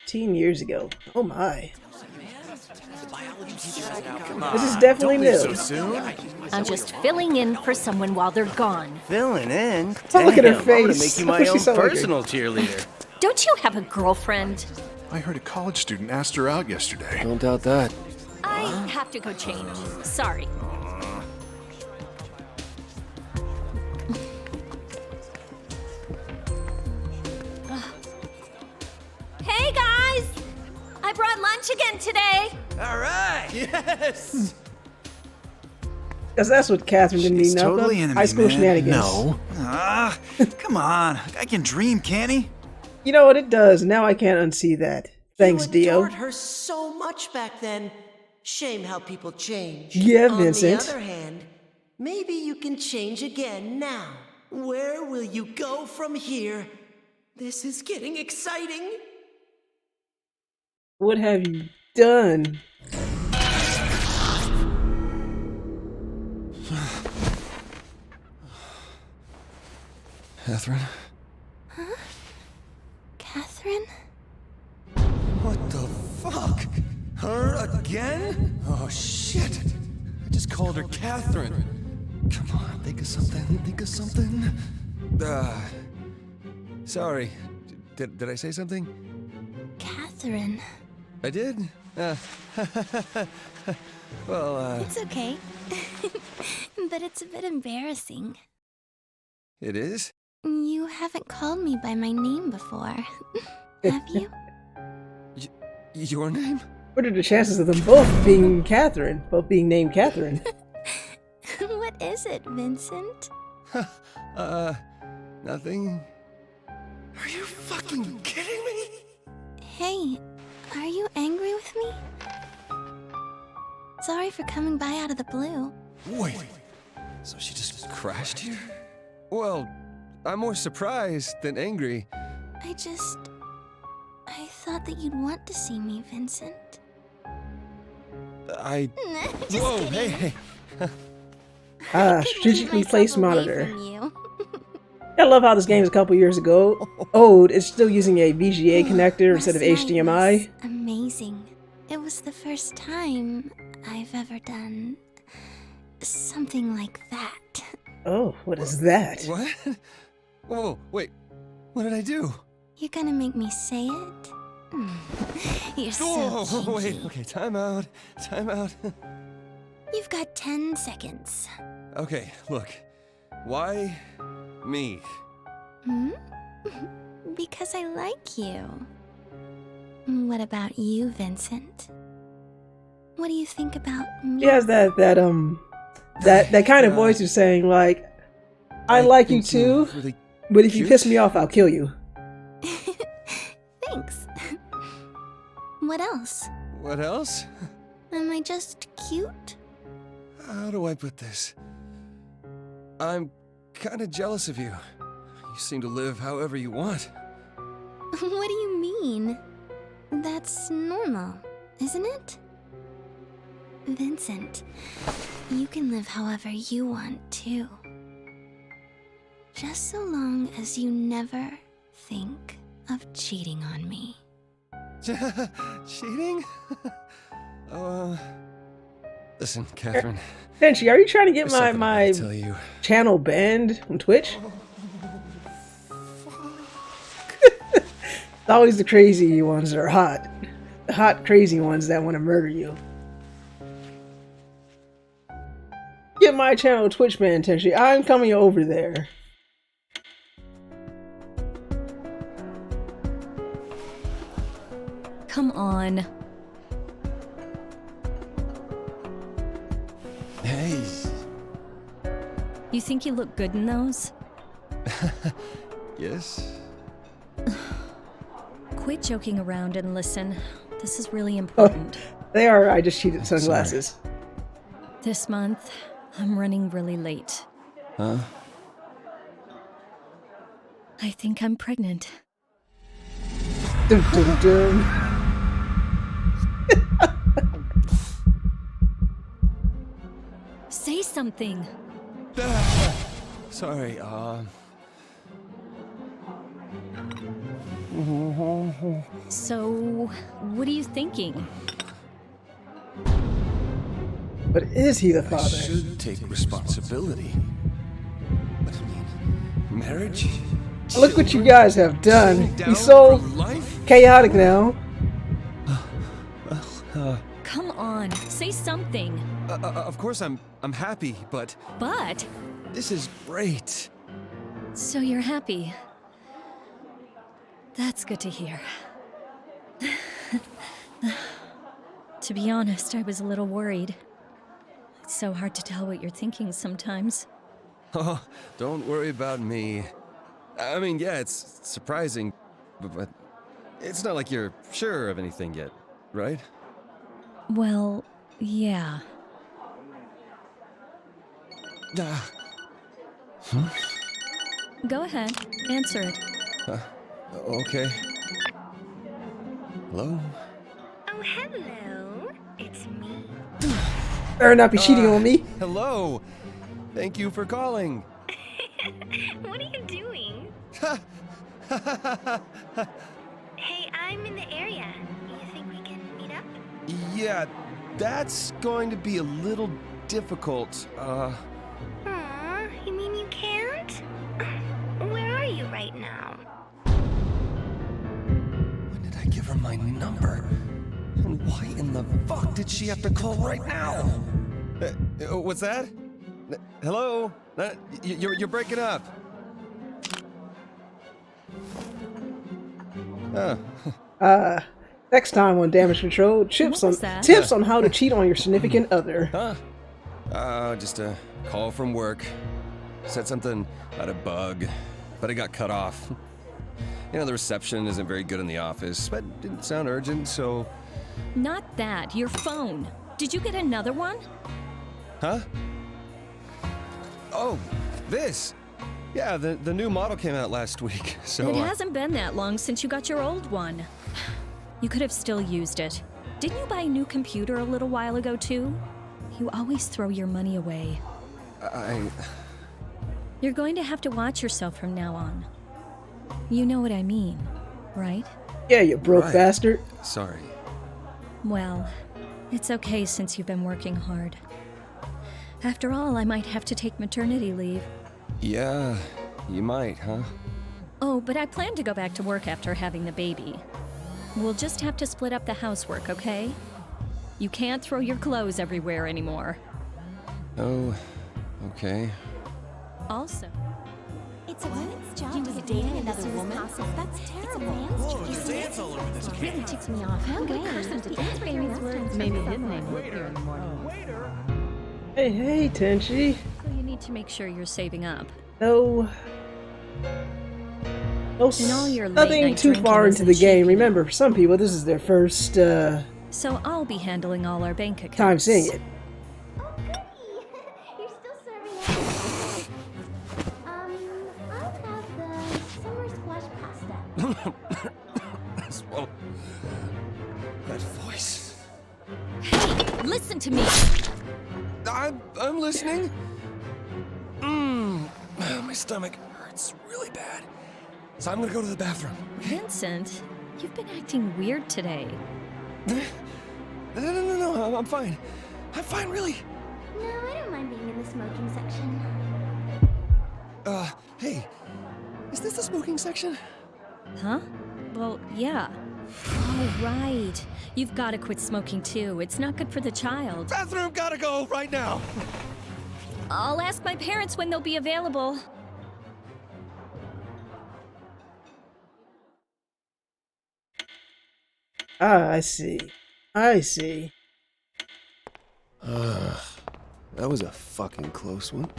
15 years ago. Oh my. Come on, This is definitely don't leave new. so soon. I'm just filling in for someone while they're gone. Filling in? Look at her Damn, I'm gonna face. make you my She own sound like her. personal cheerleader. Don't you have a girlfriend? I heard a college student asked her out yesterday. Don't doubt that. I have to go change. Sorry. Hey guys! I brought lunch again today. All right. Yes. Because that's what Catherine didn't need She's enough totally of. into High me, school man. shenanigans. No. Come on. I can dream, can't he? You know what it does? Now I can't unsee that. Thanks, You Dio. adored her so much back then. Shame how people change. Yeah, On Vincent. the other hand, maybe you can change again now. Where will you go from here? This is getting exciting. What have you done? Catherine? Catherine? What the fuck? Her again? Oh shit. I just called her Catherine. Come on, think of something. Think of something. Sorry. Did I say something? Catherine. I did? Well, It's okay. But it's a bit embarrassing. it is? You haven't called me by my name before. Have you? Your name? What are the chances of them both being Catherine? Both being named Catherine? What is it, Vincent? Nothing. Are you fucking kidding me? Hey, are you angry with me? Sorry for coming by out of the blue. Wait. So she just crashed here? Well, I'm more surprised than angry. I thought that you'd want to see me, Vincent. Just Whoa, kidding. hey. Strategically Keep placed myself away monitor. from you. I love how this game is a couple years ago. Old, it's still using a VGA connector instead of Last night HDMI. was amazing. It was the first time I've ever done something like that. Oh, what is that? What? Whoa, wait. What did I do? You're gonna make me say it? You're so Whoa, wait. cheeky. Okay, time out. Time out. You've got 10 seconds. Okay, look. Why me? Hmm? Because I like you. What about you, Vincent? What do you think about me? She has that kind of voice who's saying like, I like you think too, really but if you cute. piss me off, I'll kill you. Thanks. What else? What else? Am I just cute? How do I put this? I'm kind of jealous of you. You seem to live however you want. What do you mean? That's normal, isn't it? Vincent, you can live however you want too. Just so long as you never think of cheating on me. Cheating? Listen, Catherine. Tenchi, are you trying to get there's my something I my gotta tell you. channel banned on Twitch? It's always the crazy ones that are hot. The hot, crazy ones that want to murder you. Get my channel Twitch banned, Tenchi. I'm coming over there. Come on. Hey. You think you look good in those? Yes? Quit joking around and listen. This is really important. They are I just cheated sunglasses. This month, I'm running really late. Huh? I think I'm pregnant. Dun, dun, dun. Say something. Sorry, So, what are you thinking? But is he the I father? should take responsibility. But I mean, marriage? Look what you Children? guys have done. Sitting down He's so for life? chaotic now. Come on, say something. Of course I'm happy, but But, this is great. so you're happy. That's good to hear. To be honest, I was a little worried. It's so hard to tell what you're thinking sometimes. Oh, don't worry about me. I mean, yeah, it's surprising, but it's not like you're sure of anything yet, right? Well, yeah. Go ahead, answer it. Okay. Hello? Oh, hello. It's me. Better not be cheating on me. Hello. Thank you for calling. What are you doing? Hey, I'm in the area. You think we can meet up? Yeah, that's going to be a little difficult. Aw, you mean you can't? Where are you right now? When did I give her my number? And why in the fuck did she have to call right now? What's that? Hello? You're breaking up. Oh. Next time on Damage Control, tips What was that? on how to cheat on your significant other. Just a call from work. Said something about a bug, but it got cut off. You know, the reception isn't very good in the office, but it didn't sound urgent, so... Not that, your phone. Did you get another one? Huh? Oh, this! Yeah, the new model came out last week, so... It hasn't been that long since you got your old one. You could have still used it. Didn't you buy a new computer a little while ago, too? You always throw your money away. You're going to have to watch yourself from now on. You know what I mean, right? Yeah, you broke Right. bastard. Sorry. Well, it's okay since you've been working hard. After all, I might have to take maternity leave. Yeah, you might, huh? Oh, but I plan to go back to work after having the baby. We'll just have to split up the housework, okay? You can't throw your clothes everywhere anymore. Oh, okay. Also, It's a woman's job. He was dating another woman? That's terrible. There's ants all over this It really ticks me off. How good person to dance famous words. Maybe his name would appear in the morning. Hey, Tenchi. so you need to make sure you're saving up. No, In all your nothing late-night too far drinking into the isn't cheap, game. you know. Remember, for some people, this is their first So I'll be handling all our bank accounts. time seeing it. Oh, goody. You're still serving us. I'll have the summer squash pasta. Well, that voice. Listen to me! I'm listening. My stomach hurts really bad. So I'm gonna go to the bathroom. Vincent, you've been acting weird today. No, I'm fine. I'm fine, really. No, I don't mind being in the smoking section. Hey, is this the smoking section? Huh? Well, yeah. Oh, right. You've got to quit smoking too. It's not good for the child. Bathroom gotta go right now. I'll ask my parents when they'll be available. Ah, I see. I see. That was a fucking close one.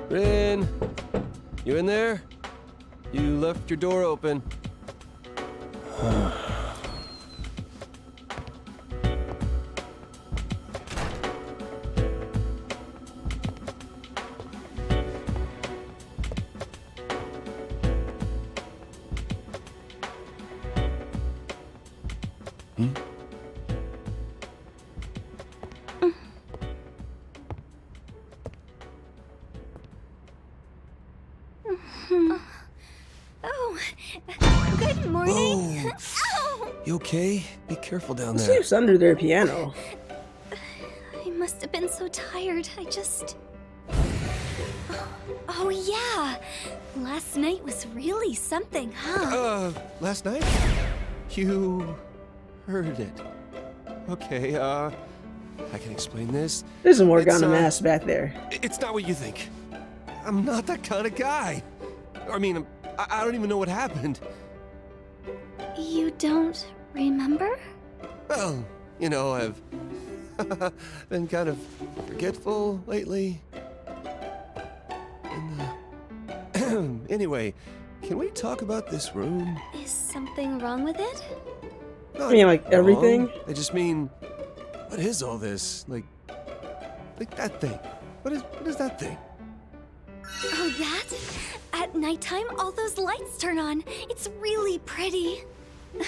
Rin, you in there? You left your door open. Oh, good morning. Ow! You okay? Be careful down It there. seems under their piano. I must have been so tired. I just. Oh, yeah. Last night was really something, huh? Last night? You heard it. Okay, I can explain this. There's some It's, origami mask back there. It's not what you think. I'm not that kind of guy. I mean, I don't even know what happened. You don't remember? Well, you know, I've been kind of forgetful lately. And, anyway, can we talk about this room? Is something wrong with it? Not I mean, like, wrong. everything? I just mean, what is all this? Like that thing. What is that thing? Oh, that? At nighttime, all those lights turn on. It's really pretty.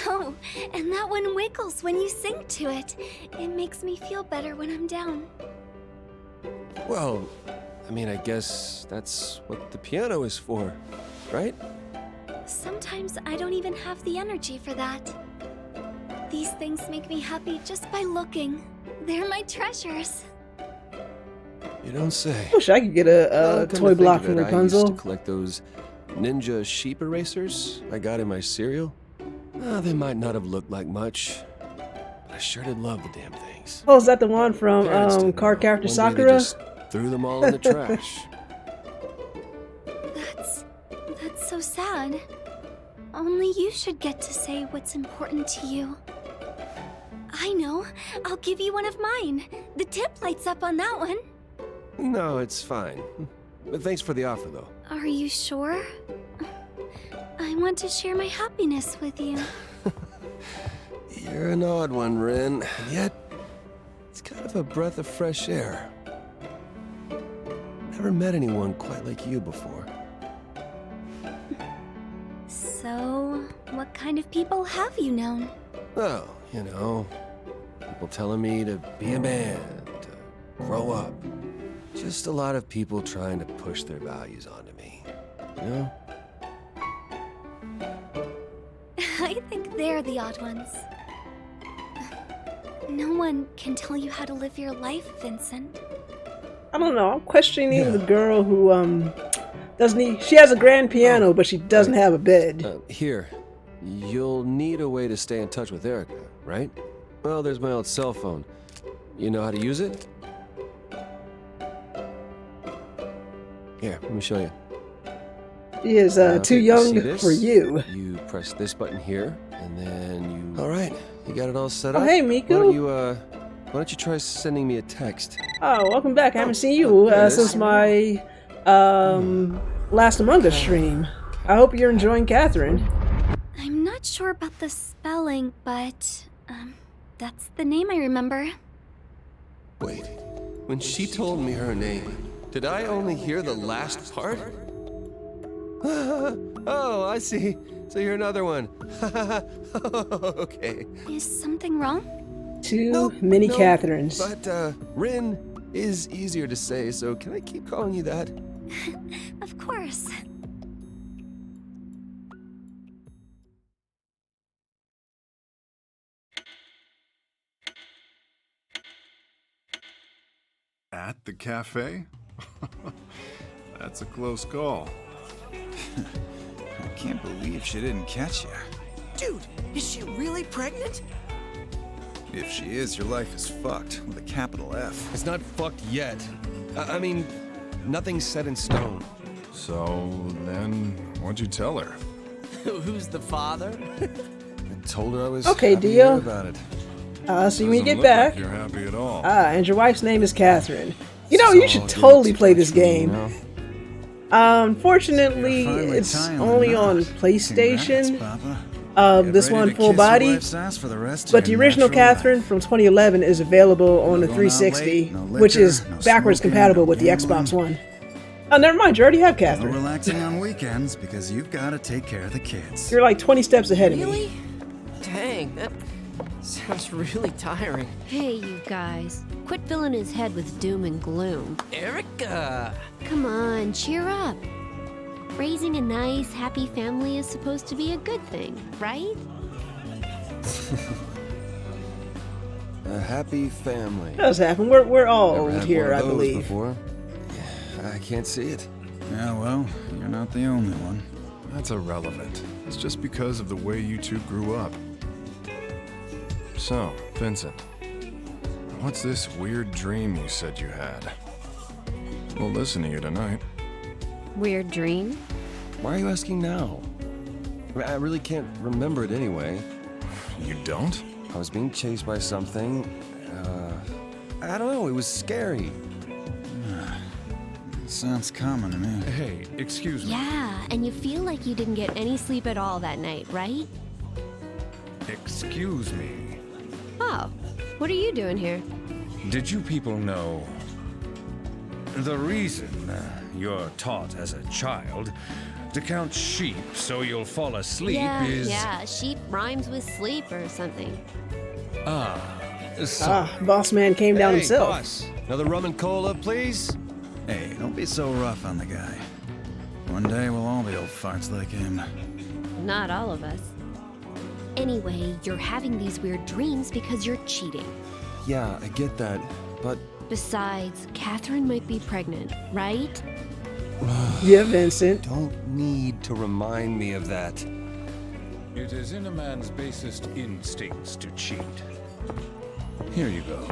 Oh, and that one wiggles when you sing to it. It makes me feel better when I'm down. Well, I mean, I guess that's what the piano is for, right? Sometimes I don't even have the energy for that. These things make me happy just by looking. They're my treasures. You don't say. Wish I could get Well, a come to toy think block of from it, I used to Rapunzel. collect those ninja sheep erasers I got in my cereal. They might not have looked like much, but I sure did love the damn things. Oh, is that the one from Parents didn't card know. character One day they Sakura? just threw them all in the trash. That's so sad. Only you should get to say what's important to you. I know. I'll give you one of mine. The tip lights up on that one. No, it's fine. But thanks for the offer, though. Are you sure? I want to share my happiness with you. You're an odd one, Rin. And yet, it's kind of a breath of fresh air. Never met anyone quite like you before. So, what kind of people have you known? Well, you know, people telling me to be a man, to grow up. Just a lot of people trying to push their values onto me. You know? I think they're the odd ones. No one can tell you how to live your life, Vincent. I don't know. I'm questioning the girl who doesn't need. She has a grand piano, but she doesn't have a bed. Here, you'll need a way to stay in touch with Erica, right? Well, there's my old cell phone. You know how to use it? Here, let me show you. She is too Okay, see young this? for you. You press this button here, and then you... All right, you got it all set Oh, up? hey, Why Miku. don't you try sending me a text? Oh, welcome back. I haven't seen you there it is. since my last Among Us stream. I hope you're enjoying Catherine. I'm not sure about the spelling, but, that's the name I remember. Wait, when she told me her name, did I only hear the last part? Oh, I see. So you're another one. Okay. Is something wrong? Too many No, Catherines. But, Rin is easier to say, so can I keep calling you that? Of course. At the cafe? That's a close call. I can't believe she didn't catch you. Dude, is she really pregnant? If she is, your life is fucked with a capital F. It's not fucked yet. I mean, nothing's set in stone. So then, what'd you tell her? Who's the father? I told her I was Okay, happy to Dio. hear about it. See you when you Doesn't get look back. like you're happy at all. And your wife's name is Catherine. You know, It's you all should good totally to play watch this for me, game. you know? Unfortunately, You're finally it's tying only the knot. on PlayStation. Congrats, Papa. Get This ready one to full kiss your body. wife's ass for the rest of But the your original natural life. Catherine from 2011 is available on the No going out 360, late, no which liquor, is no backwards smoking, compatible no with the gambling. Xbox One. Oh, never mind. You already have No Catherine. relaxing on weekends because you've got to take care of the kids. You're like 20 steps ahead of me. Really? Dang, that sounds really tiring. Hey, you guys. Quit filling his head with doom and gloom. Erica! Come on, cheer up. Raising a nice, happy family is supposed to be a good thing, right? A happy family. Does happen. We're all Never old had here, one I of those believe. Before. Yeah, I can't see it. Yeah, well, you're not the only one. That's irrelevant. It's just because of the way you two grew up. So, Vincent, what's this weird dream you said you had? We'll listen to you tonight. Weird dream? Why are you asking now? I really can't remember it anyway. You don't? I was being chased by something. I don't know, it was scary. Sounds common to me. Hey, excuse me. Yeah, and you feel like you didn't get any sleep at all that night, right? Excuse me. Oh, what are you doing here? Did you people know the reason you're taught as a child to count sheep so you'll fall asleep is... Yeah, sheep rhymes with sleep or something. Boss man came down Hey, himself. boss, another rum and cola, please? Hey, don't be so rough on the guy. One day we'll all be old farts like him. Not all of us. Anyway, you're having these weird dreams because you're cheating. Yeah, I get that, but... Besides, Catherine might be pregnant, right? Yeah, Vincent. Don't need to remind me of that. It is in a man's basest instincts to cheat. Here you go.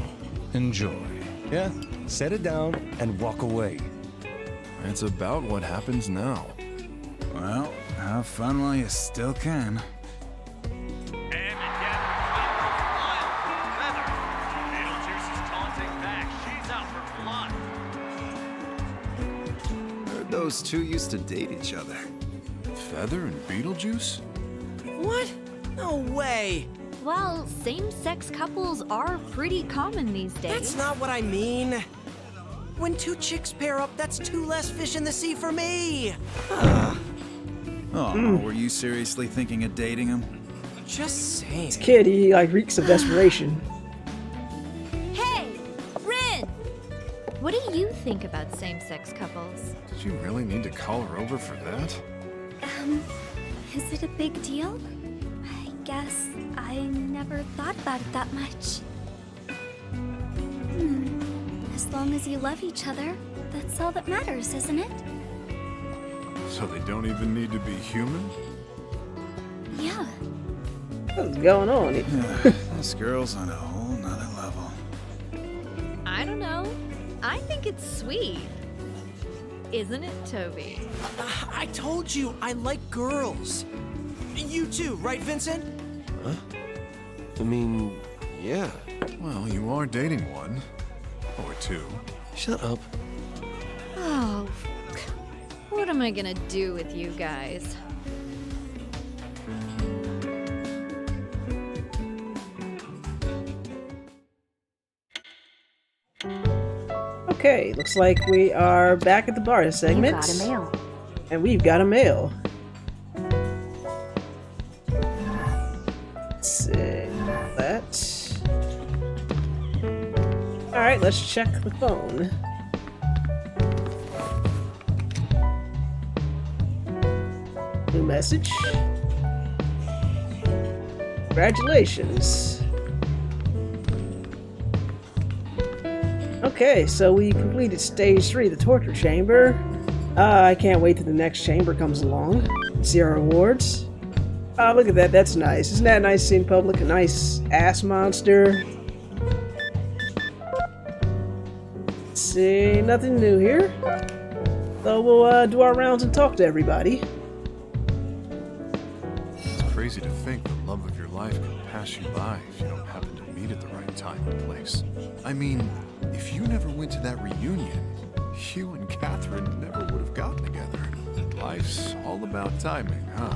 Enjoy. Yeah, set it down and walk away. It's about what happens now. Well, have fun while you still can. Heard those two used to date each other. Feather and Beetlejuice? What? No way! Well, same-sex couples are pretty common these days. That's not what I mean. When two chicks pair up, that's two less fish in the sea for me. Oh, were you seriously thinking of dating him? Just saying. This kid, he like reeks of desperation. Hey, Rin! What do you think about same-sex couples? Did you really need to call her over for that? Is it a big deal? I guess I never thought about it that much. As long as you love each other, that's all that matters, isn't it? So they don't even need to be human? Yeah. What's going on here? This girl's on a whole nother level. I don't know. I think it's sweet. Isn't it, Toby? I told you I like girls. You too, right, Vincent? Huh? I mean, yeah. Well, you are dating one. Or two. Shut up. Oh, what am I gonna do with you guys? Okay, looks like we are back at the bar segment. You got a mail. And we've got a mail. Let's see that. Alright, let's check the phone. New message. Congratulations. Okay, so we completed stage 3, the torture chamber. I can't wait till the next chamber comes along. See our rewards. Oh, look at that, that's nice. Isn't that nice to see in public? A nice ass monster. Let's see, nothing new here. So we'll do our rounds and talk to everybody. It's crazy to think the love of your life can pass you by if you don't happen to meet at the right time and place. I mean, if you never went to that reunion, you and Catherine never would have gotten together. Life's all about timing, huh?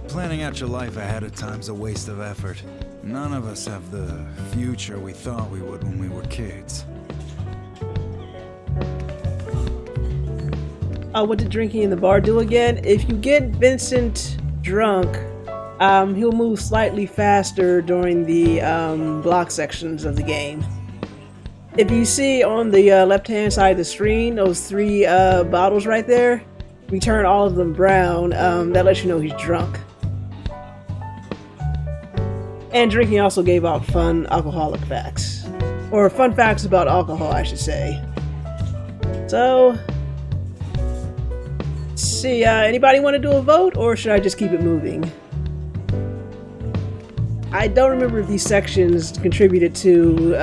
Planning out your life ahead of time's a waste of effort. None of us have the future we thought we would when we were kids. What did drinking in the bar do again? If you get Vincent drunk, he'll move slightly faster during the block sections of the game. If you see on the left-hand side of the screen, those 3 bottles right there, we turn all of them brown, that lets you know he's drunk. And drinking also gave out fun alcoholic facts. Or fun facts about alcohol, I should say. So, let's see, anybody want to do a vote, or should I just keep it moving? I don't remember if these sections contributed to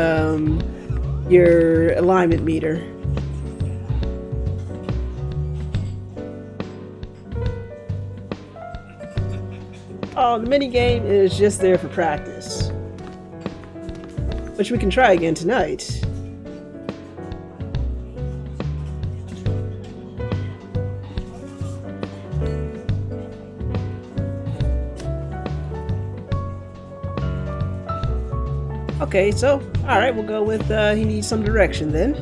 your alignment meter. Oh, the minigame is just there for practice. Which we can try again tonight. Okay, so, alright, we'll go with, he needs some direction then.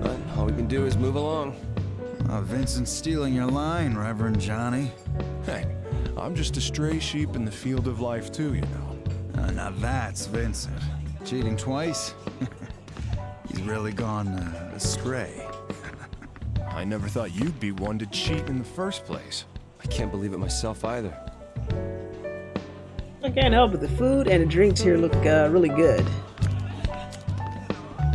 But all we can do is move along. Vincent's stealing your line, Reverend Johnny. Hey, I'm just a stray sheep in the field of life too, you know. Now that's Vincent. Cheating twice? He's really gone astray. I never thought you'd be one to cheat in the first place. I can't believe it myself either. I can't help it, the food and the drinks here look really good.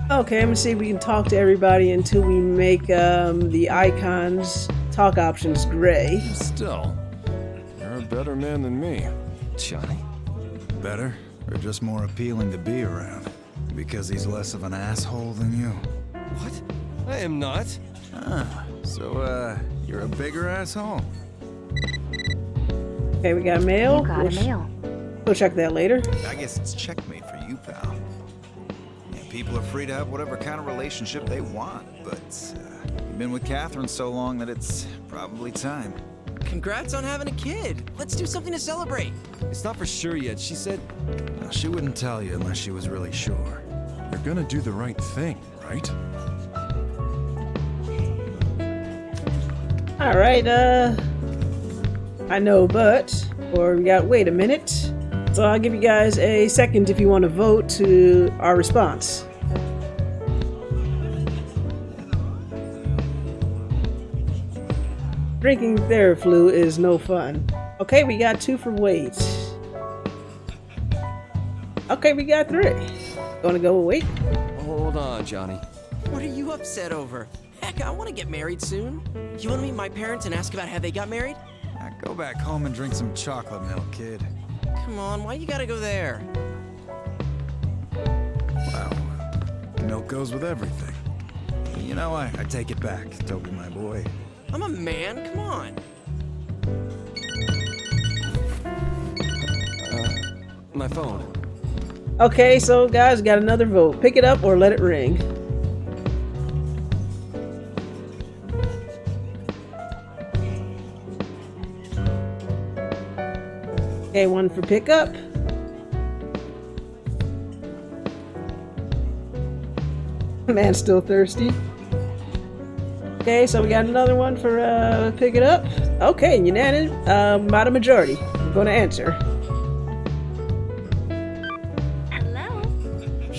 Okay, I'm gonna see if we can talk to everybody until we make the icons talk options gray. Still, you're a better man than me. Johnny? Better, or just more appealing to be around? Because he's less of an asshole than you? What? I am not. Ah, so, you're a bigger asshole? Okay, we got mail. You got a mail. We'll check that later. I guess it's checkmate for you, pal. Yeah, people are free to have whatever kind of relationship they want, but you've been with Catherine so long that it's probably time. Congrats on having a kid. Let's do something to celebrate. It's not for sure yet. She said... No, she wouldn't tell you unless she was really sure. You're gonna do the right thing, right? Alright, I know, but... Or we got, wait a minute. So I'll give you guys a second if you want to vote to our response. Drinking Theraflu is no fun. Okay, we got 2 for weight. Okay, we got 3. Gonna go with weight? Hold on, Johnny. What are you upset over? Heck, I want to get married soon. You want to meet my parents and ask about how they got married? Now go back home and drink some chocolate milk, kid. Come on, why you gotta go there? Wow, milk goes with everything. You know, I take it back, Toby, my boy. I'm a man, come on. My phone. Okay, so guys, got another vote. Pick it up or let it ring. Okay, 1 for pickup. Man's still thirsty. Okay, so we got another one for pick it up. Okay, unanimous, about a majority. I'm gonna answer. Hello?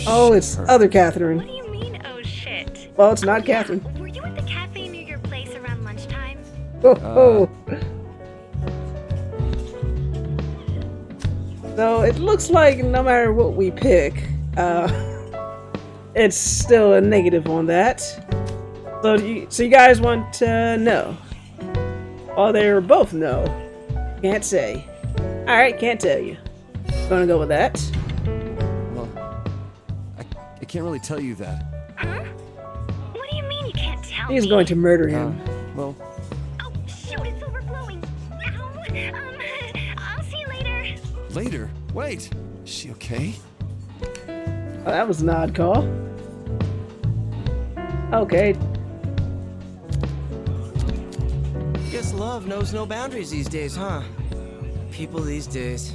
Oh, it's other Catherine. What do you mean, oh shit? Well, it's not Catherine. Were you at the cafe near your place around lunchtime? Oh. So it looks like no matter what we pick, it's still a negative on that. So you guys want to know? Oh, they're both no. Can't say. Alright, can't tell you. Gonna go with that. Well, I can't really tell you that. Huh? What do you mean you can't tell He's me? going to murder him. Well, Oh, shoot, it's overflowing. Ow. I'll see you later. later. Wait. Is she okay? Oh, that was an odd call. Okay. Guess love knows no boundaries these days, huh? People these days.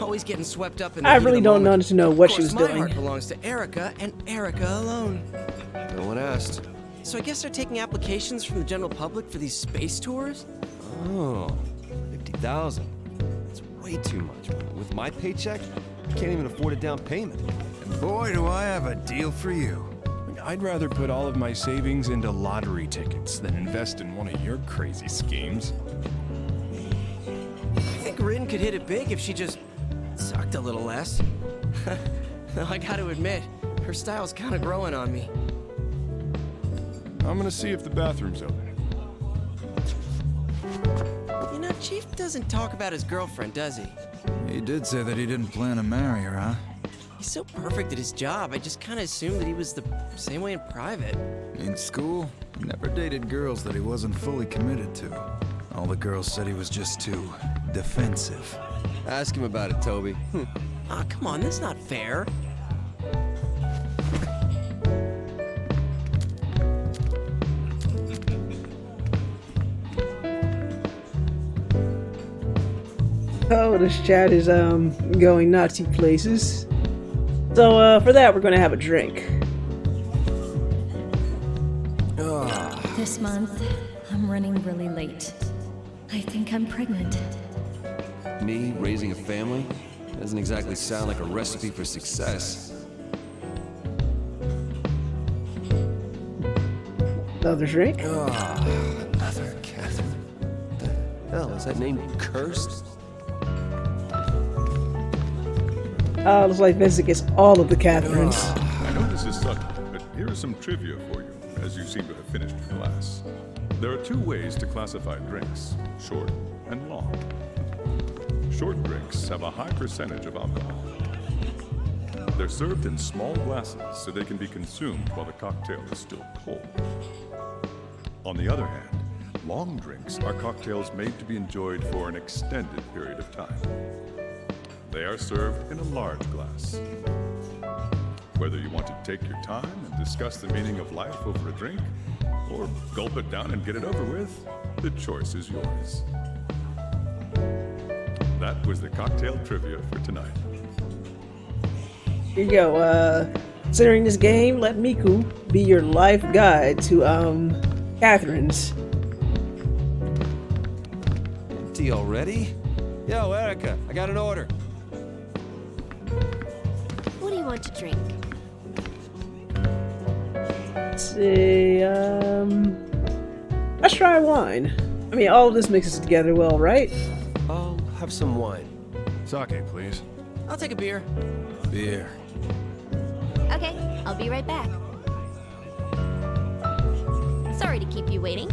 Always getting swept up in the I heat of really the don't moment. know what Of she was course, my doing. heart belongs to Erica and Erica alone. No one asked. So I guess they're taking applications from the general public for these space tours? Oh, 50,000. That's way too much. With my paycheck, I can't even afford a down payment. And boy, do I have a deal for you. I'd rather put all of my savings into lottery tickets than invest in one of your crazy schemes. I think Rin could hit it big if she just sucked a little less. Though I gotta admit, her style's kinda growing on me. I'm gonna see if the bathroom's open. You know, Chief doesn't talk about his girlfriend, does he? He did say that he didn't plan to marry her, huh? He's so perfect at his job, I just kinda assumed that he was the same way in private. In school, he never dated girls that he wasn't fully committed to. All the girls said he was just too defensive. Ask him about it, Toby. Aw, come on, that's not fair. Oh, this chat is going Nazi places. So for that, we're gonna have a drink. This month, I'm running really late. I think I'm pregnant. Me raising a family? Doesn't exactly sound like a recipe for success. Another drink? Another Catherine. The hell, is that name cursed? Looks like Vincent gets all of the Catherines. I know this is sudden, but here is some trivia for you, as you seem to have finished your class. There are two ways to classify drinks, short and long. Short drinks have a high percentage of alcohol. They're served in small glasses so they can be consumed while the cocktail is still cold. On the other hand, long drinks are cocktails made to be enjoyed for an extended period of time. They are served in a large glass. Whether you want to take your time and discuss the meaning of life over a drink, or gulp it down and get it over with, the choice is yours. That was the cocktail trivia for tonight. Here you go. Considering this game, let Miku be your life guide to Catherine's. Empty already? Yo, Erica, I got an order. What do you want to drink? Let's see, let's try wine. I mean, all of this mixes together well, right? I'll have some wine. Sake, please. I'll take a beer. Beer. Okay, I'll be right back. Sorry to keep you waiting.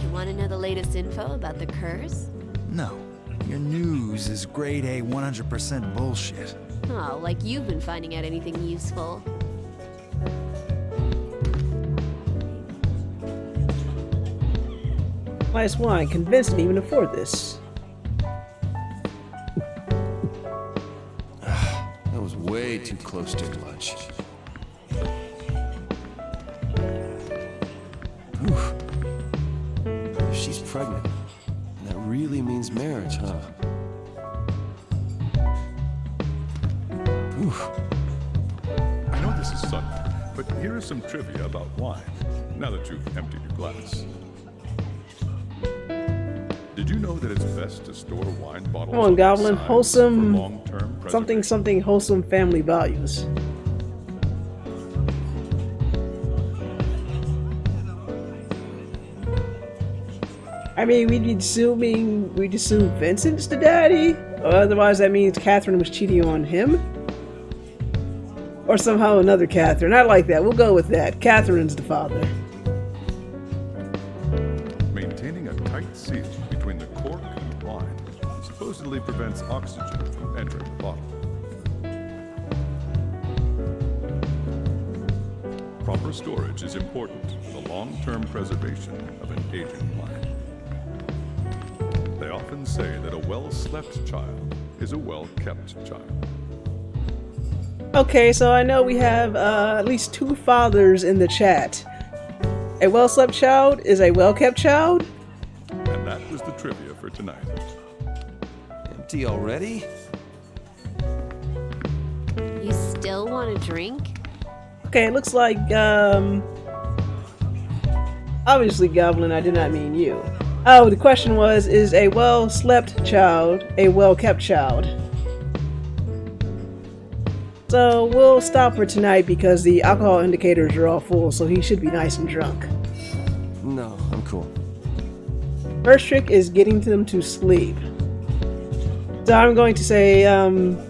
You want to know the latest info about the curse? No. Your news is grade A 100% bullshit. Oh, like you've been finding out anything useful. Nice wine. Convinced me to even afford this. That was way too close to lunch. Oof. If she's pregnant, that really means marriage, huh? Oof. I know this is sudden, but here is some trivia about wine, now that you've emptied your glass. Did you know that it's best to store wine bottles Come on, Goblin. outside Wholesome. for long-term Something, something wholesome family values. I mean, we'd assume Vincent's the daddy? Or otherwise, that means Catherine was cheating on him? Or somehow another Catherine. I like that. We'll go with that. Catherine's the father. Maintaining a tight seal between the cork and the wine supposedly prevents oxygen from entering the bottle. Proper storage is important for the long-term preservation of an aging wine. They often say that a well-slept child is a well-kept child. Okay, so I know we have at least two fathers in the chat. A well-slept child is a well-kept child? And that was the trivia for tonight. Empty already? You still want to drink? Okay, it looks like, obviously, Goblin, I did not mean you. Oh, the question was, is a well-slept child a well-kept child? So we'll stop for tonight because the alcohol indicators are all full, so he should be nice and drunk. No, I'm cool. First trick is getting them to sleep. So I'm going to say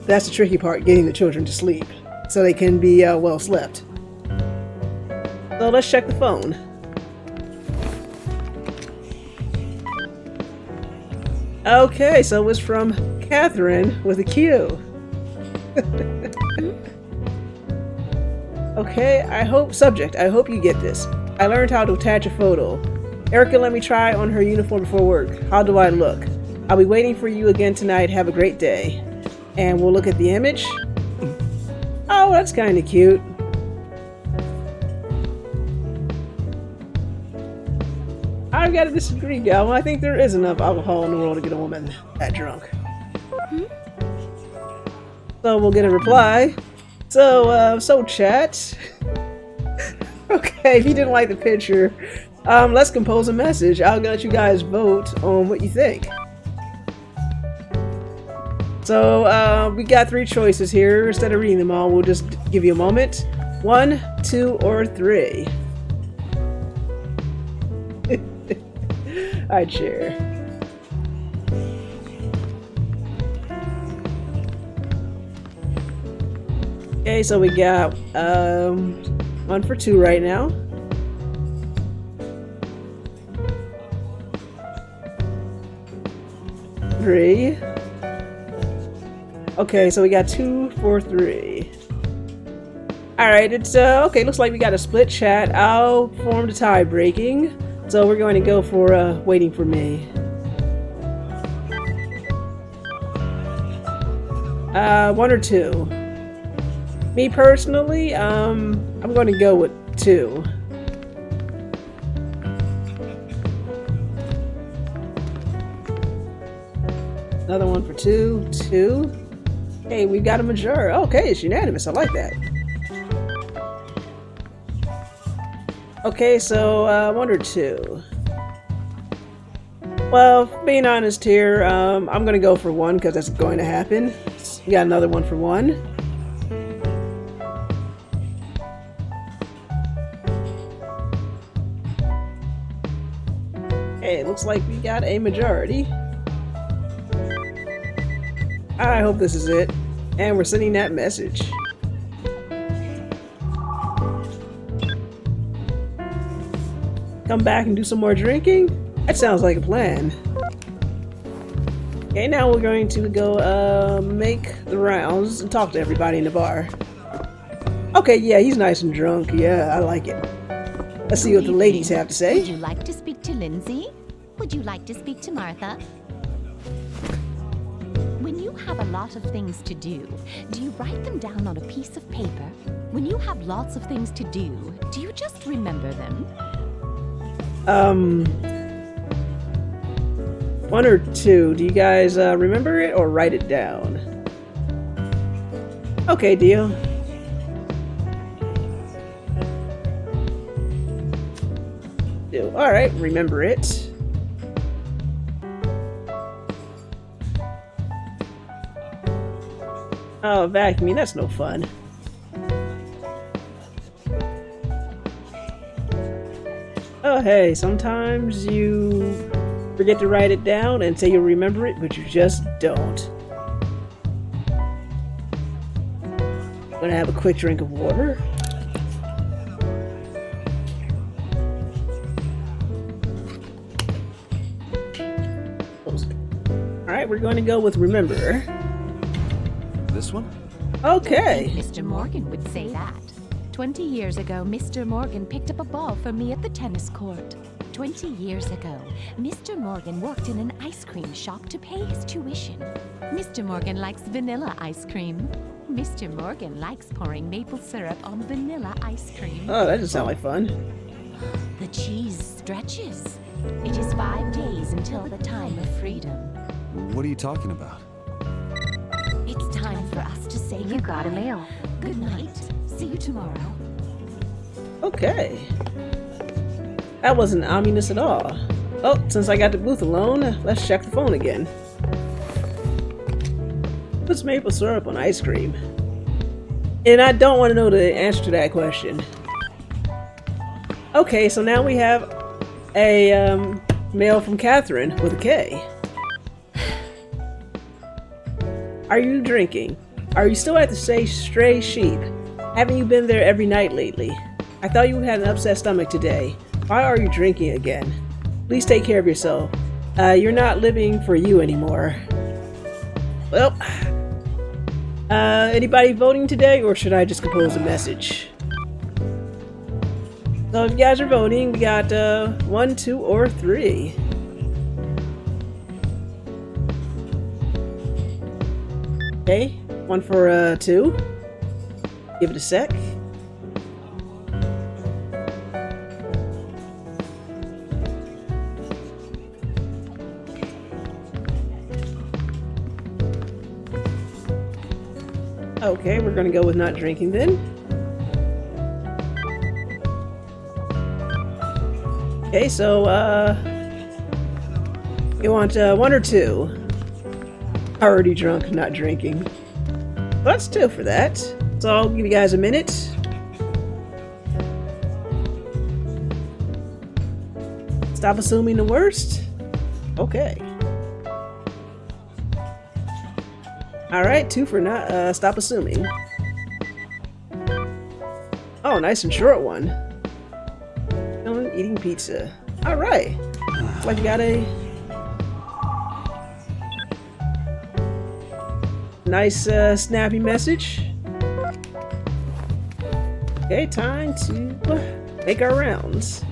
that's the tricky part, getting the children to sleep so they can be well slept. So let's check the phone. Okay, so it's from Catherine with a Q. Okay, I hope you get this. I learned how to attach a photo. Erica let me try on her uniform before work. How do I look? I'll be waiting for you again tonight. Have a great day. And we'll look at the image. Oh, that's kind of cute. I've got to disagree, Gal. I think there is enough alcohol in the world to get a woman that drunk. So we'll get a reply. So chat. Okay, if you didn't like the picture, let's compose a message. I'll let you guys vote on what you think. So we got 3 choices here. Instead of reading them all, we'll just give you a moment. 1, 2, or 3. I'd share. Okay, so we got 1 for 2 right now. Three. Okay, so we got 2 for 3. Alright, it's okay, looks like we got a split chat. I'll form the tie breaking. So we're going to go for waiting for me. 1 or 2. Me personally, I'm going to go with 2. Another 1 for 2. 2. Hey, we got a majority. Okay, it's unanimous. I like that. Okay, so 1 or 2. Well, being honest here, I'm going to go for 1 because that's going to happen. We got another 1 for 1. Hey, it looks like we got a majority. I hope this is it. And we're sending that message. Come back and do some more drinking? That sounds like a plan. Okay, now we're going to go make the rounds and talk to everybody in the bar. Okay, yeah, he's nice and drunk. Yeah, I like it. Let's see what the ladies have to say. Would you like to speak to Lindsay? Would you like to speak to Martha? When you have a lot of things to do you write them down on a piece of paper? When you have lots of things to do you just remember them? 1 or 2. Do you guys remember it or write it down? Okay, deal. Alright, remember it. Oh, vacuuming, that's no fun. Oh, hey, sometimes you forget to write it down and say you'll remember it, but you just don't. Gonna have a quick drink of water. Alright, we're going to go with remember. This one? Okay. Mr. Morgan would say that. 20 years ago, Mr. Morgan picked up a ball for me at the tennis court. 20 years ago, Mr. Morgan worked in an ice cream shop to pay his tuition. Mr. Morgan likes vanilla ice cream. Mr. Morgan likes pouring maple syrup on vanilla ice cream. Oh, that doesn't sound like fun. The cheese stretches. It is 5 days until the time of freedom. What are you talking about? It's time for us to say goodbye. You got a mail. Good night. See you tomorrow. Okay. That wasn't ominous at all. Oh, since I got the booth alone, let's check the phone again. Puts maple syrup on ice cream. And I don't want to know the answer to that question. Okay, so now we have a mail from Catherine with a K. Are you drinking? Are you still at the Stray Sheep? Haven't you been there every night lately? I thought you had an upset stomach today. Why are you drinking again? Please take care of yourself. You're not living for you anymore. Well, anybody voting today, or should I just compose a message? So if you guys are voting, we got 1, 2, or 3. Okay, 1 for 2. Give it a sec. Okay, we're gonna go with not drinking then. Okay, so you want 1 or 2? Already drunk, not drinking. Well, that's 2 for that. So I'll give you guys a minute. Stop assuming the worst. Okay. Alright, 2 for not stop assuming. Oh, nice and short one. Eating pizza. Alright. Looks like you got a nice snappy message. Okay, time to make our rounds.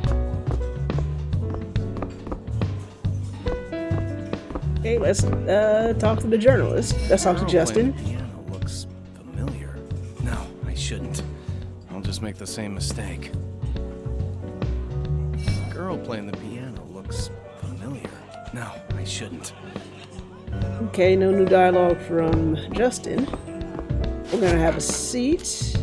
Okay, let's talk to the journalist. Let's talk to Justin. The piano looks familiar. No, I shouldn't. I'll just make the same mistake. The girl playing the piano looks familiar. No, I shouldn't. Okay, no new dialogue from Justin. We're gonna have a seat.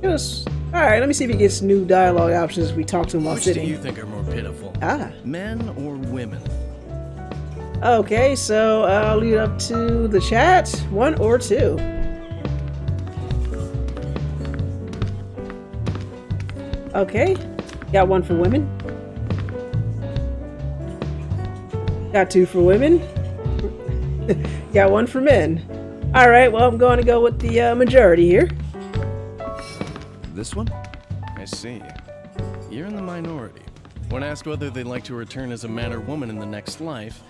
Alright, let me see if he gets new dialogue options if we talk to him while Which sitting. do you think are more pitiful? Men or women? Okay, so I'll leave it up to the chat. 1 or 2. Okay, got 1 for women. Got 2 for women. Got 1 for men. Alright, well, I'm going to go with the majority here. This one? I see. You're in the minority. When asked whether they'd like to return as a man or woman in the next life,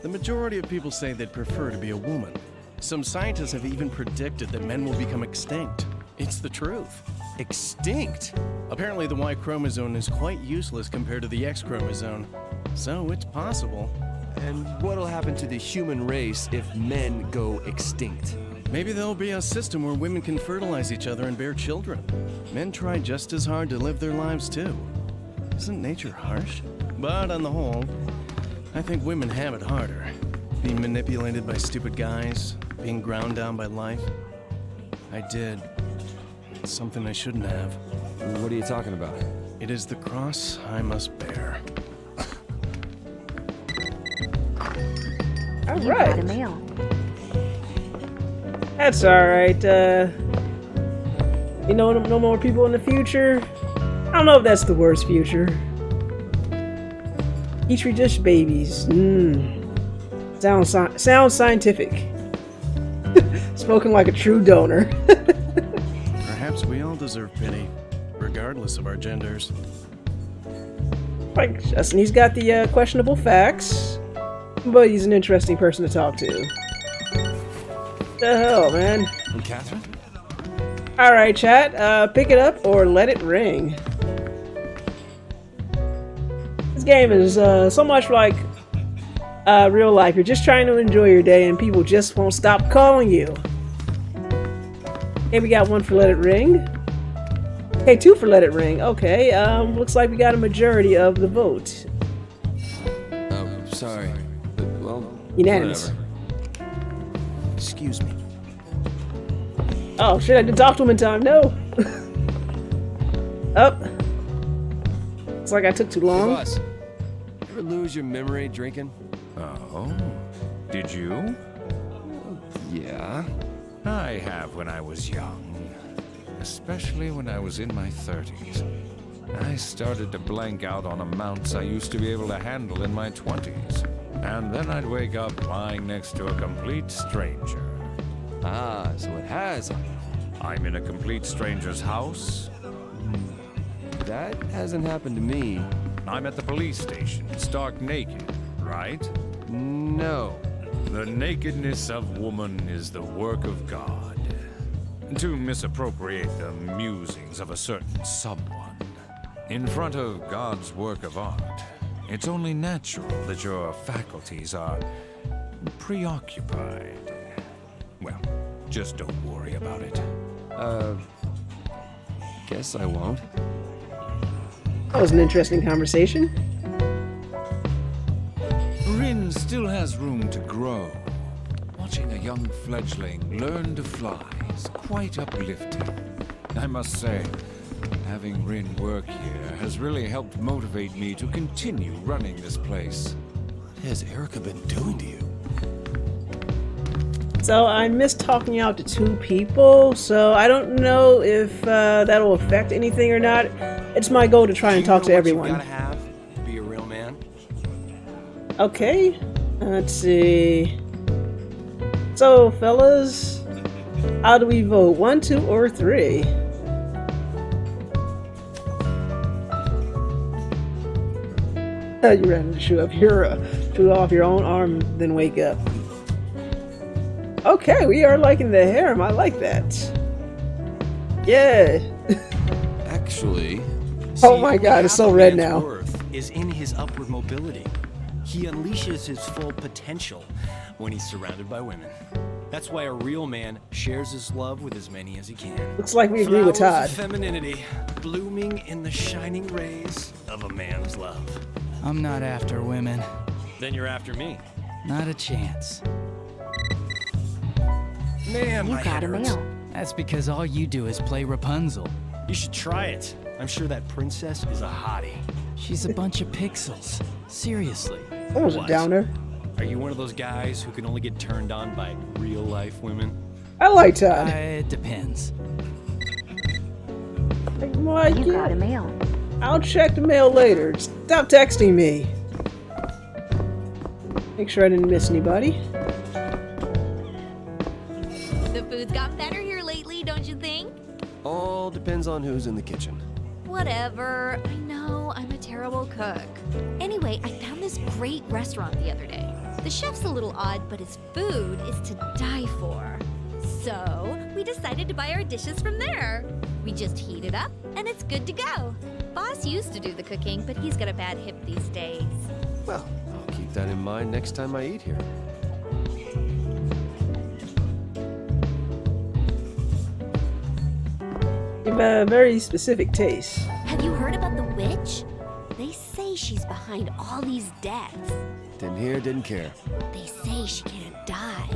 the majority of people say they'd prefer to be a woman. Some scientists have even predicted that men will become extinct. It's the truth. Extinct? Apparently the Y chromosome is quite useless compared to the X chromosome, so it's possible. And what'll happen to the human race if men go extinct? Maybe there'll be a system where women can fertilize each other and bear children. Men try just as hard to live their lives too. Isn't nature harsh? But on the whole, I think women have it harder. Being manipulated by stupid guys, being ground down by life. I did. It's something I shouldn't have. What are you talking about? It is the cross I must bear. All You right. got a mail. That's alright. You know, no more people in the future. I don't know if that's the worst future. Petri dish babies. Sounds scientific. Spoken like a true donor. Perhaps we all deserve pity, regardless of our genders. Like Justin, he's got the questionable facts, but he's an interesting person to talk to. The hell, man. And Catherine? Alright, chat. Pick it up or let it ring. This game is so much like real life. You're just trying to enjoy your day and people just won't stop calling you. Okay, we got 1 for let it ring. Okay, 2 for let it ring. Okay, looks like we got a majority of the vote. Oh, sorry. Well, Unanimous. whatever. Excuse me. Oh shit, I didn't talk to him in time. No. Up. Looks like I took too Hey, long. boss. You ever lose your memory drinking? Oh, did you? Yeah. I have when I was young. Especially when I was in my 30s. I started to blank out on amounts I used to be able to handle in my 20s. And then I'd wake up lying next to a complete stranger. Ah, so it has. I'm in a complete stranger's house. That hasn't happened to me. I'm at the police station, stark naked, right? No. The nakedness of woman is the work of God. To misappropriate the musings of a certain someone. In front of God's work of art, it's only natural that your faculties are preoccupied. Well, just don't worry about it. Guess I won't. That was an interesting conversation. Rin still has room to grow. Watching a young fledgling learn to fly is quite uplifting. I must say, having Rin work here has really helped motivate me to continue running this place. What has Erica been doing to you? So I missed talking out to 2 people, so I don't know if that'll affect anything or not. It's my goal to try and talk to everyone. You gotta have to be a real man. Okay, let's see. So, fellas, how do we vote? 1, 2, or 3? You ran to shoot off your own arm, then wake up. Okay, we are liking the harem. I like that. Yeah. Actually, Oh my God, it's so red now. Worth is in his upward mobility. He unleashes his full potential when he's surrounded by women. That's why a real man shares his love with as many as he can. Looks like we agree with Todd. Flowers of femininity blooming in the shining rays of a man's love. I'm not after women. Then you're after me. Not a chance. Man, You my got head a hurts. mail. That's because all you do is play Rapunzel. You should try it. I'm sure that princess is a hottie. She's a bunch of pixels. Seriously. That was a downer. Are you one of those guys who can only get turned on by real-life women? I like Todd. It depends. What? You got a mail. I'll check the mail later. Stop texting me. Make sure I didn't miss anybody. The food's gotten better here lately, don't you think? All depends on who's in the kitchen. Whatever. I know I'm a terrible cook. Anyway, I found this great restaurant the other day. The chef's a little odd, but his food is to die for. So, we decided to buy our dishes from there. We just heat it up, and it's good to go. Boss used to do the cooking, but he's got a bad hip these days. Well, I'll keep that in mind next time I eat here. You have a very specific taste. Have you heard about the witch? They say she's behind all these deaths. Didn't hear, didn't care. They say she can't die.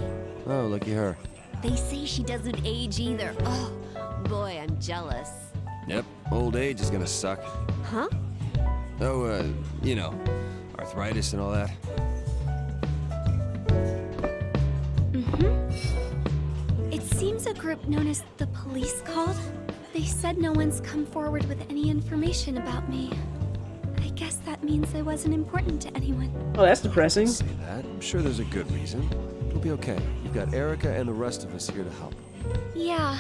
Oh, looky her. They say she doesn't age either. Oh, boy, I'm jealous. Yep, old age is gonna suck. Huh? Oh, you know, arthritis and all that. It seems a group known as the police called. They said no one's come forward with any information about me. I guess that means I wasn't important to anyone. Oh, that's depressing. Say that. I'm sure there's a good reason. It'll be okay. You've got Erica and the rest of us here to help. Yeah,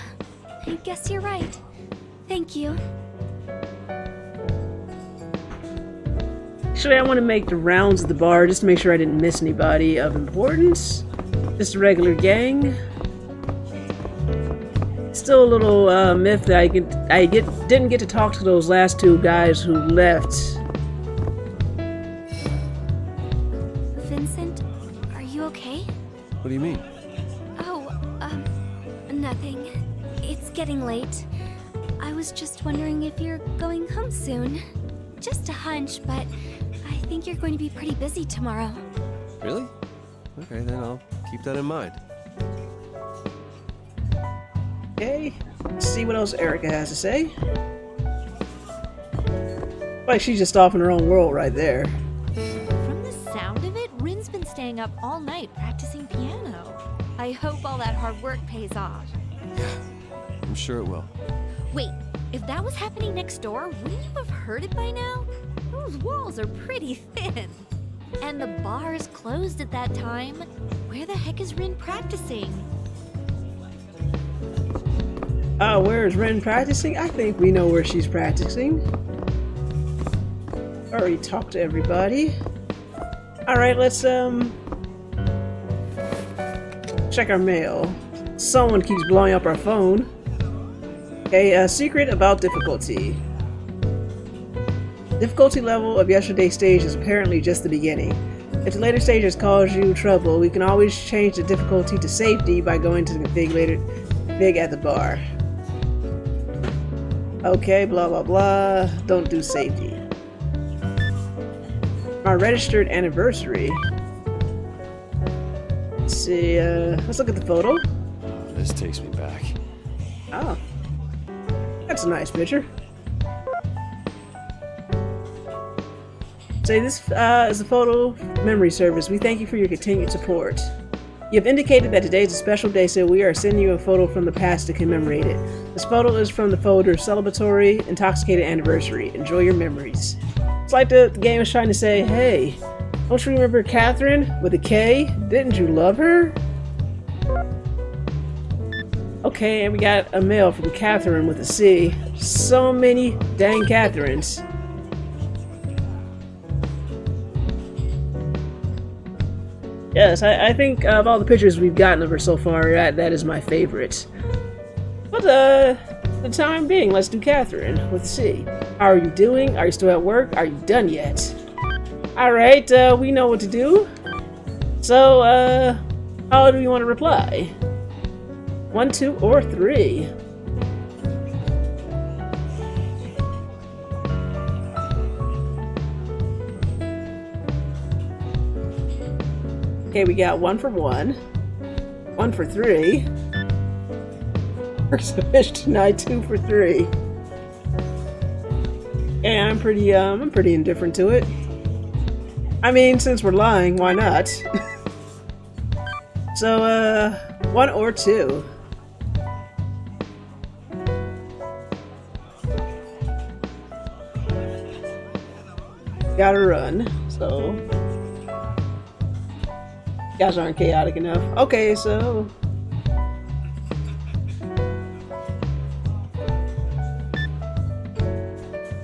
I guess you're right. Thank you. Actually, I want to make the rounds of the bar just to make sure I didn't miss anybody of importance. Just a regular gang. Still a little myth that I didn't get to talk to those last 2 guys who left. Vincent, are you okay? What do you mean? Oh, nothing. It's getting late. I was just wondering if you're going home soon. Just a hunch, but I think you're going to be pretty busy tomorrow. Really? Okay, then I'll keep that in mind. Okay, let's see what else Erica has to say. Like she's just off in her own world right there. From the sound of it, Rin's been staying up all night practicing piano. I hope all that hard work pays off. I'm sure it will. Wait, if that was happening next door, wouldn't you have heard it by now? Those walls are pretty thin. And the bar is closed at that time. Where the heck is Rin practicing? Where is Ren practicing? I think we know where she's practicing. Already talked to everybody. Alright, let's check our mail. Someone keeps blowing up our phone. Okay, a secret about difficulty. Difficulty level of yesterday's stage is apparently just the beginning. If the later stages cause you trouble, we can always change the difficulty to safety by going to the config at the bar. Okay, blah blah blah. Don't do safety. My registered anniversary. Let's see, let's look at the photo. This takes me back. Oh. That's a nice picture. Say this is a photo memory service. We thank you for your continued support. You have indicated that today is a special day, so we are sending you a photo from the past to commemorate it. This photo is from the folder Celebratory Intoxicated Anniversary. Enjoy your memories. It's like the game is trying to say, hey, don't you remember Catherine with a K? Didn't you love her? Okay, and we got a mail from Catherine with a C. So many dang Catherines. Yes, I think of all the pictures we've gotten of her so far, that is my favorite. But, the time being, let's do Catherine with a C. How are you doing? Are you still at work? Are you done yet? Alright, we know what to do. So, how do we want to reply? 1, 2, or 3? Okay, we got 1 for 1. 1 for 3. First fish tonight, 2 for 3. Yeah, I'm pretty indifferent to it. I mean, since we're lying, why not? So, 1 or 2. Gotta run, so... You guys aren't chaotic enough. Okay, so...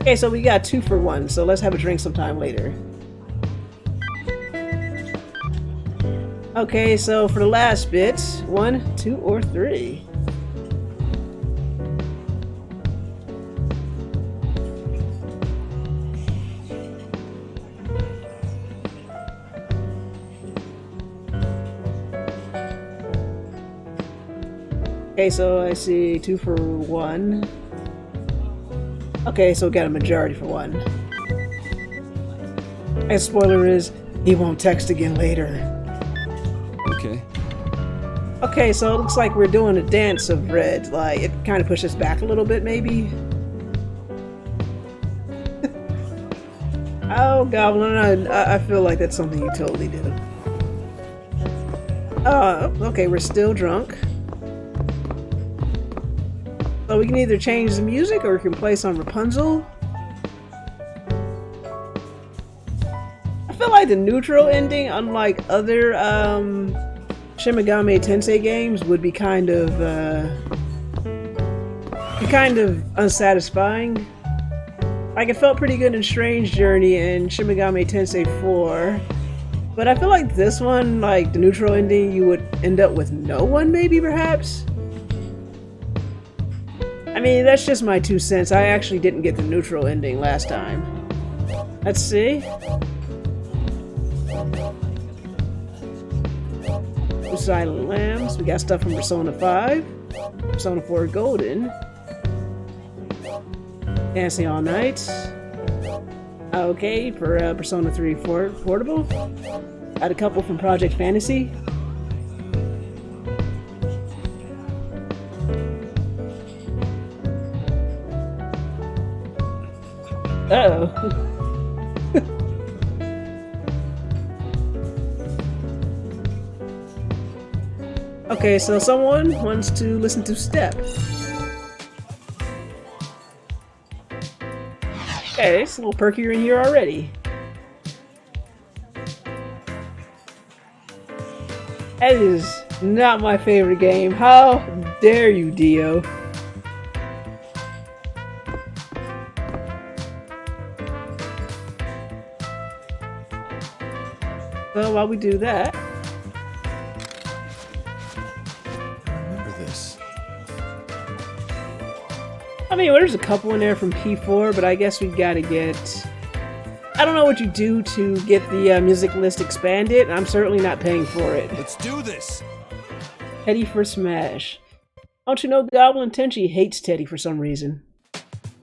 Okay, so we got 2 for 1, so let's have a drink sometime later. Okay, so for the last bit, 1, 2, or 3. Okay, so I see 2 for 1. Okay, so we got a majority for 1. And spoiler is, he won't text again later. Okay. Okay, so it looks like we're doing a dance of red. Like, it kind of pushes back a little bit, maybe? Oh, Goblin, I feel like that's something you totally do. Okay, we're still drunk. So we can either change the music or we can play some Rapunzel. I feel like the neutral ending, unlike other Shin Megami Tensei games, would be kind of unsatisfying. Like, it felt pretty good in Strange Journey and Shin Megami Tensei 4. But I feel like this one, like the neutral ending, you would end up with no one, maybe, perhaps? I mean, that's just my 2 cents. I actually didn't get the neutral ending last time. Let's see. Two Silent Lambs. We got stuff from Persona 5. Persona 4 Golden. Dancing All Night. Okay, for Persona 3 Portable. Got a couple from Project Fantasy. Uh-oh. Okay, so someone wants to listen to Step. Okay, it's a little perkier in here already. That is not my favorite game. How dare you, Dio? Well, while we do that, Remember this. I mean, there's a couple in there from P4, but I guess we gotta get... I don't know what you do to get the music list expanded. I'm certainly not paying for it. Let's do this! Teddy for Smash. Don't you know Goblin Tenchi hates Teddy for some reason?